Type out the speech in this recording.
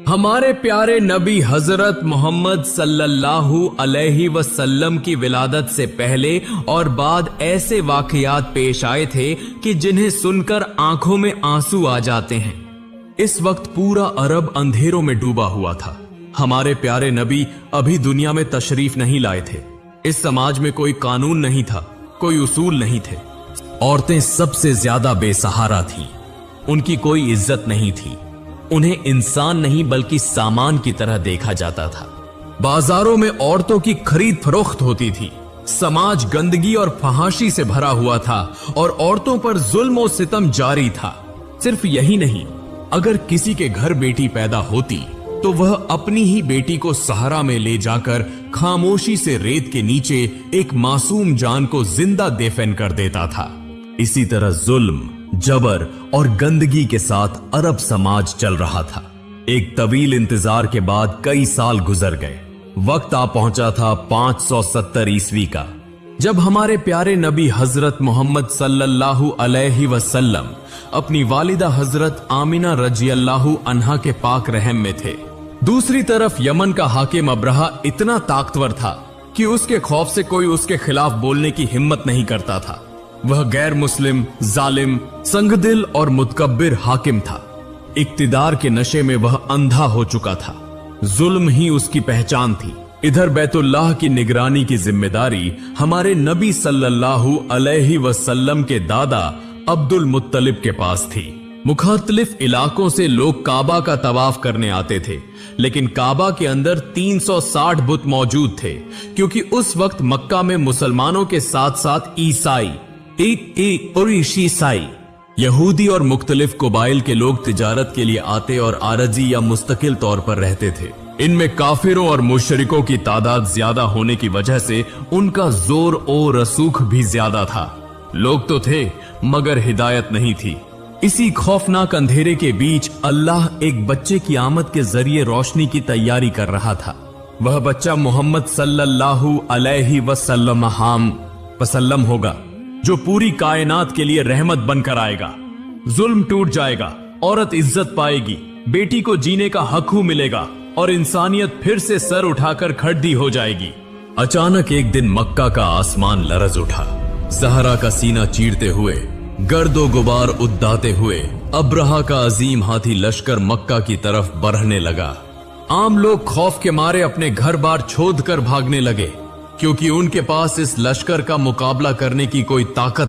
हमारे प्यारे नबी हजरत मोहम्मद सल्लल्लाहु अलैहि वसल्लम की विलादत से पहले और बाद ऐसे वाकयात पेश आए थे कि जिन्हें सुनकर आंखों में आंसू आ जाते हैं। इस वक्त पूरा अरब अंधेरों में डूबा हुआ था। हमारे प्यारे नबी अभी दुनिया में तशरीफ नहीं लाए थे। इस समाज में कोई कानून नहीं था, कोई उसूल नहीं थे। औरतें सबसे ज्यादा बेसहारा थीं। उनकी कोई इज्जत नहीं थी। उन्हें इंसान नहीं बल्कि सामान की तरह देखा जाता था। बाजारों में औरतों की खरीद फरोख्त होती थी। समाज गंदगी और फहाशी से भरा हुआ था और औरतों पर जुल्म और सितम जारी था। सिर्फ यही नहीं, अगर किसी के घर बेटी पैदा होती तो वह अपनी ही बेटी को सहारा में ले जाकर खामोशी से रेत के नीचे एक मासूम जान को जिंदा दफन कर देता था। इसी तरह जुल्म, जबर और गंदगी के साथ अरब समाज चल रहा था। एक तवील इंतजार के बाद कई साल गुजर गए। वक्त आ पहुंचा था 570 ईस्वी का, जब हमारे प्यारे नबी हजरत मोहम्मद सल्लल्लाहु अलैहि वसल्लम अपनी वालिदा हजरत आमिना रजियल्लाहु अन्हा के पाक रहम में थे। दूसरी तरफ यमन का हाकिम अब्रहा इतना ताकतवर था कि उसके खौफ से कोई उसके खिलाफ बोलने की हिम्मत नहीं करता था। वह गैर मुस्लिम, जालिम, संगदिल और मुतकब्बिर हाकिम था। इक्तिदार के नशे में वह अंधा हो चुका था। जुल्म ही उसकी पहचान थी। इधर बैतुल्लाह की निगरानी की जिम्मेदारी हमारे नबी सल्लल्लाहु अलैहि वसल्लम के दादा अब्दुल मुत्तलिब के पास थी। मुख्तलिफ इलाकों से लोग काबा का तवाफ करने आते थे, लेकिन काबा के अंदर 360 बुत मौजूद थे, क्योंकि उस वक्त मक्का में मुसलमानों के साथ साथ ईसाई और ईसाई, यहूदी और मुख्तलिफ कबाइल के लोग तिजारत के लिए आते और आरजी या मुस्तकिल तौर पर रहते थे। इनमें काफिरों और मुशरिकों की तादाद ज्यादा होने की वजह से उनका जोर और रसूख भी ज्यादा था। लोग तो थे मगर हिदायत नहीं थी। इसी खौफनाक अंधेरे के बीच अल्लाह एक बच्चे की आमद के जरिए रोशनी की तैयारी कर रहा था। वह बच्चा मोहम्मद सल्लल्लाहु अलैहि वसल्लम होगा, जो पूरी कायनात के लिए रहमत बनकर आएगा। जुल्म टूट जाएगा, औरत इज्जत पाएगी, बेटी को जीने का हक मिलेगा और इंसानियत फिर से सर उठाकर खड़ी हो जाएगी। अचानक एक दिन मक्का का आसमान लरज उठा। ज़हरा का सीना चीरते हुए, गर्दो गुबार उद्दाते हुए अब्रहा का अजीम हाथी लश्कर मक्का की तरफ बढ़ने लगा। आम लोग खौफ के मारे अपने घर बार छोड़ कर भागने लगे, क्योंकि उनके पास इस लश्कर का मुकाबला करने की कोई ताकत